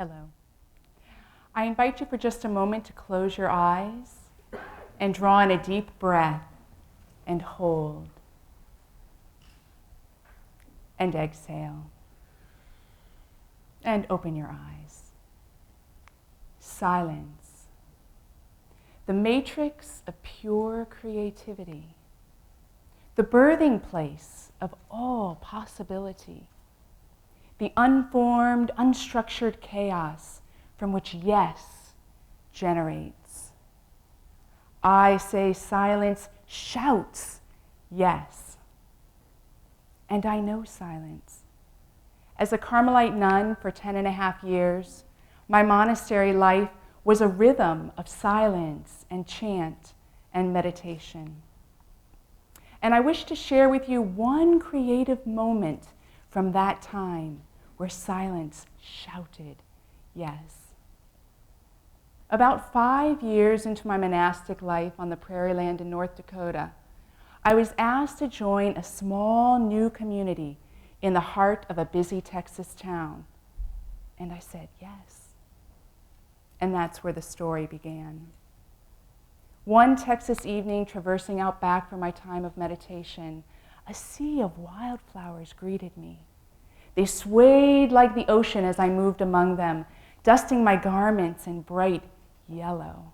Hello. I invite you for just a moment to close your eyes and draw in a deep breath and hold. And exhale. And open your eyes. Silence. The matrix of pure creativity. The birthing place of all possibility. The unformed, unstructured chaos from which yes generates. I say silence shouts yes. And I know silence. As a Carmelite nun for 10.5 years, my monastery life was a rhythm of silence and chant and meditation. And I wish to share with you one creative moment from that time where silence shouted yes. About 5 years into my monastic life on the prairie land in North Dakota, I was asked to join a small new community in the heart of a busy Texas town. And I said yes. And that's where the story began. One Texas evening, traversing out back for my time of meditation, a sea of wildflowers greeted me. They swayed like the ocean as I moved among them, dusting my garments in bright yellow.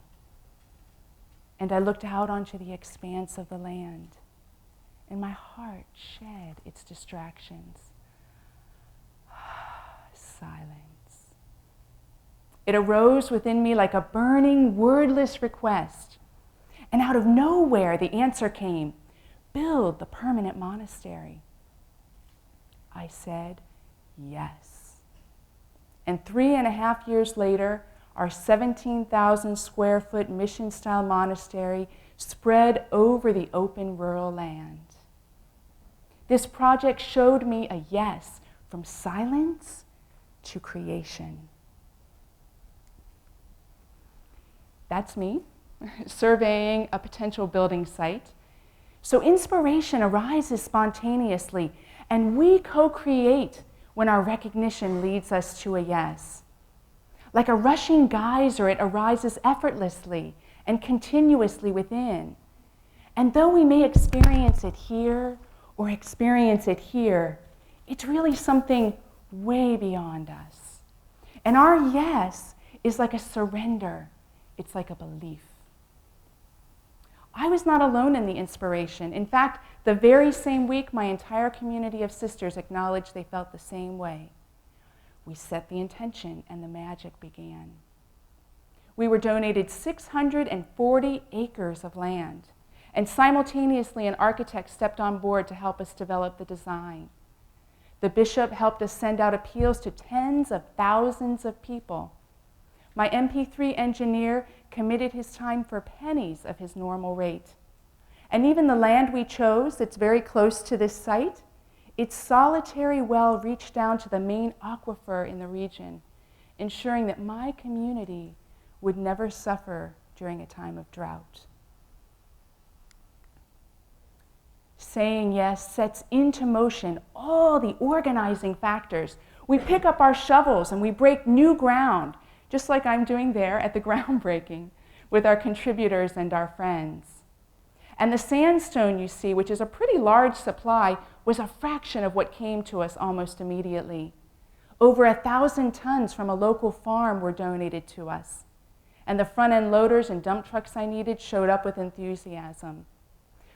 And I looked out onto the expanse of the land, and my heart shed its distractions. Silence. It arose within me like a burning, wordless request. And out of nowhere, the answer came, build the permanent monastery. I said, yes. And 3.5 years later, our 17,000 square foot mission-style monastery spread over the open rural land. This project showed me a yes from silence to creation. That's me, surveying a potential building site. So inspiration arises spontaneously, and we co-create when our recognition leads us to a yes. Like a rushing geyser, it arises effortlessly and continuously within. And though we may experience it here or experience it here, it's really something way beyond us. And our yes is like a surrender. It's like a belief. I was not alone in the inspiration. In fact, the very same week, my entire community of sisters acknowledged they felt the same way. We set the intention, and the magic began. We were donated 640 acres of land, and simultaneously an architect stepped on board to help us develop the design. The bishop helped us send out appeals to tens of thousands of people. My MP3 engineer committed his time for pennies of his normal rate. And even the land we chose, that's very close to this site, its solitary well reached down to the main aquifer in the region, ensuring that my community would never suffer during a time of drought. Saying yes sets into motion all the organizing factors. We pick up our shovels and we break new ground, just like I'm doing there at the groundbreaking with our contributors and our friends. And the sandstone you see, which is a pretty large supply, was a fraction of what came to us almost immediately. Over 1,000 tons from a local farm were donated to us. And the front-end loaders and dump trucks I needed showed up with enthusiasm.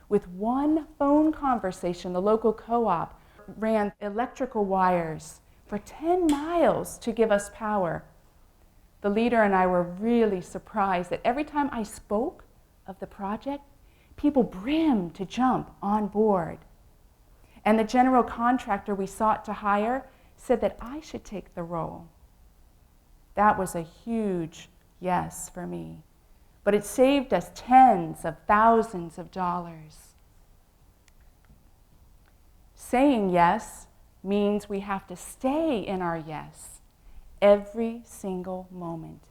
With one phone conversation, the local co-op ran electrical wires for 10 miles to give us power. The leader and I were really surprised that every time I spoke of the project, people brimmed to jump on board. And the general contractor we sought to hire said that I should take the role. That was a huge yes for me, but it saved us tens of thousands of dollars. Saying yes means we have to stay in our yes every single moment.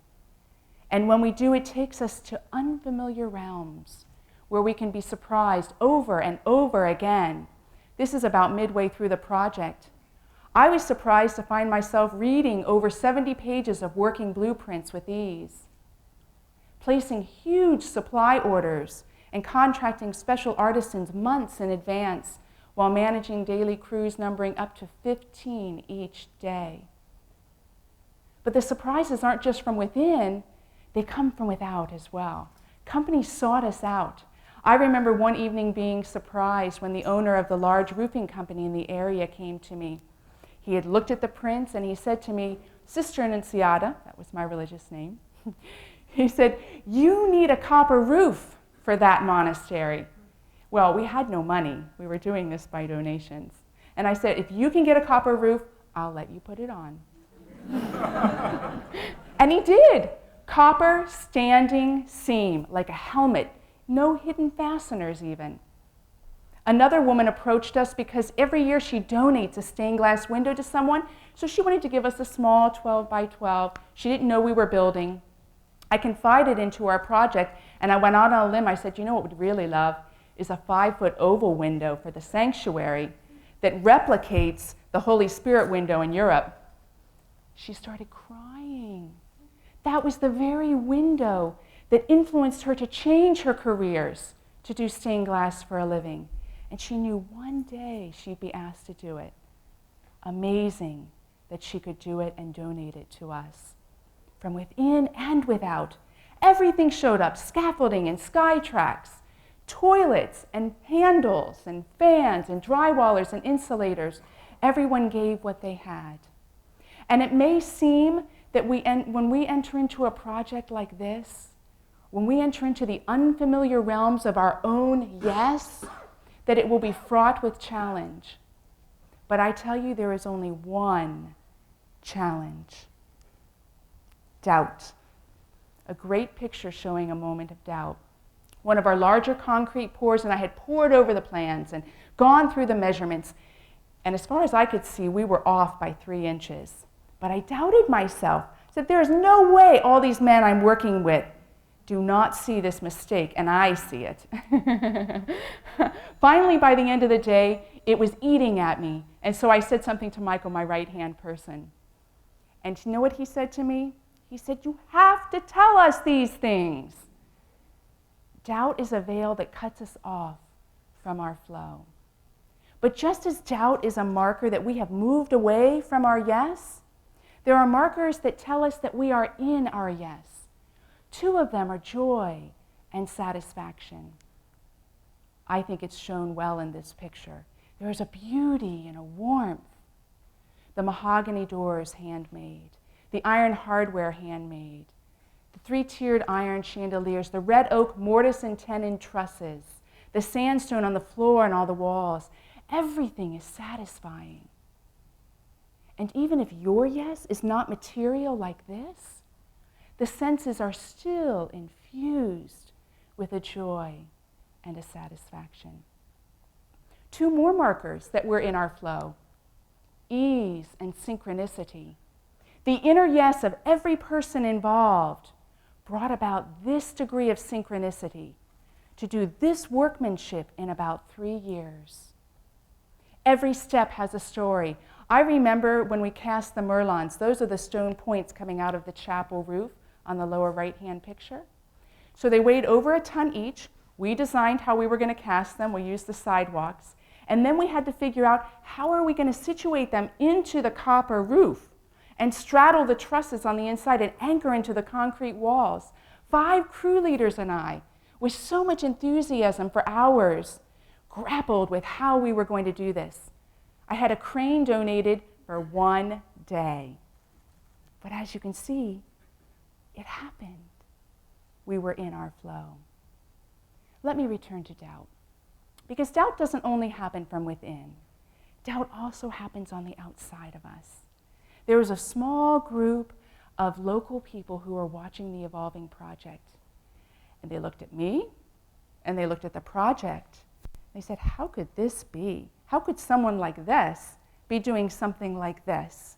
And when we do, it takes us to unfamiliar realms where we can be surprised over and over again. This is about midway through the project. I was surprised to find myself reading over 70 pages of working blueprints with ease, placing huge supply orders and contracting special artisans months in advance while managing daily crews numbering up to 15 each day. But the surprises aren't just from within, they come from without as well. Companies sought us out. I remember one evening being surprised when the owner of the large roofing company in the area came to me. He had looked at the prints and he said to me, "Sister Annunziata," that was my religious name, he said, "You need a copper roof for that monastery." Well, we had no money. We were doing this by donations. And I said, "If you can get a copper roof, I'll let you put it on." And he did. Copper standing seam, like a helmet, no hidden fasteners even. Another woman approached us because every year she donates a stained glass window to someone, so she wanted to give us a small 12 by 12. She didn't know we were building. I confided into our project, and I went out on a limb. I said, "You know what we'd really love is a 5-foot oval window for the sanctuary that replicates the Holy Spirit window in Europe." She started crying. That was the very window that influenced her to change her careers to do stained glass for a living. And she knew one day she'd be asked to do it. Amazing that she could do it and donate it to us. From within and without, everything showed up: scaffolding and sky tracks, toilets and handles and fans and drywallers and insulators. Everyone gave what they had. And it may seem that when we enter into a project like this, when we enter into the unfamiliar realms of our own yes, that it will be fraught with challenge. But I tell you, there is only one challenge: doubt. A great picture showing a moment of doubt. One of our larger concrete pours, and I had poured over the plans and gone through the measurements, and as far as I could see, we were off by 3 inches. But I doubted myself. I said, there is no way all these men I'm working with do not see this mistake, and I see it. Finally, by the end of the day, it was eating at me, and so I said something to Michael, my right-hand person. And you know what he said to me? He said, "You have to tell us these things." Doubt is a veil that cuts us off from our flow. But just as doubt is a marker that we have moved away from our yes, there are markers that tell us that we are in our yes. 2 of them are joy and satisfaction. I think it's shown well in this picture. There is a beauty and a warmth. The mahogany doors handmade, the iron hardware handmade, the 3-tiered iron chandeliers, the red oak mortise and tenon trusses, the sandstone on the floor and all the walls. Everything is satisfying. And even if your yes is not material like this, the senses are still infused with a joy and a satisfaction. 2 more markers that were in our flow: ease and synchronicity. The inner yes of every person involved brought about this degree of synchronicity to do this workmanship in about 3 years. Every step has a story. I remember when we cast the merlons. Those are the stone points coming out of the chapel roof on the lower right-hand picture. So they weighed over 1 ton each. We designed how we were going to cast them. We used the sidewalks. And then we had to figure out how are we going to situate them into the copper roof and straddle the trusses on the inside and anchor into the concrete walls. 5 crew leaders and I, with so much enthusiasm for hours, grappled with how we were going to do this. I had a crane donated for 1 day. But as you can see, it happened. We were in our flow. Let me return to doubt. Because doubt doesn't only happen from within. Doubt also happens on the outside of us. There was a small group of local people who were watching the evolving project. And they looked at me, and they looked at the project. They said, how could this be? How could someone like this be doing something like this?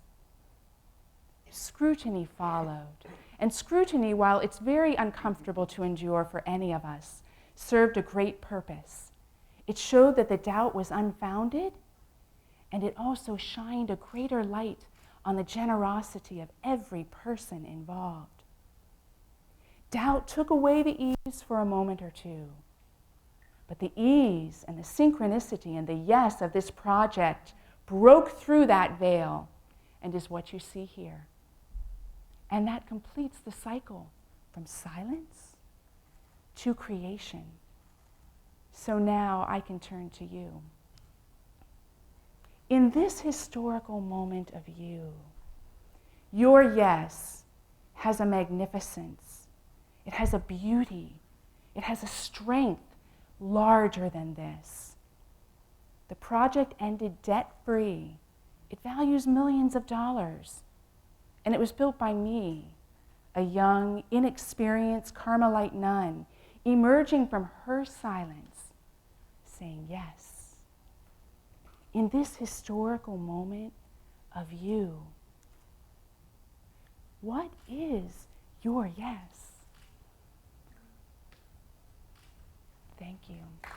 Scrutiny followed. And scrutiny, while it's very uncomfortable to endure for any of us, served a great purpose. It showed that the doubt was unfounded, And it also shined a greater light on the generosity of every person involved. Doubt took away the ease for a moment or two. But the ease and the synchronicity and the yes of this project broke through that veil and is what you see here. And that completes the cycle from silence to creation. So now I can turn to you. In this historical moment of you, your yes has a magnificence. It has a beauty. It has a strength larger than this. The project ended debt-free. It values millions of dollars. And it was built by me, a young, inexperienced Carmelite nun, emerging from her silence, saying yes. In this historical moment of you, what is your yes? Thank you.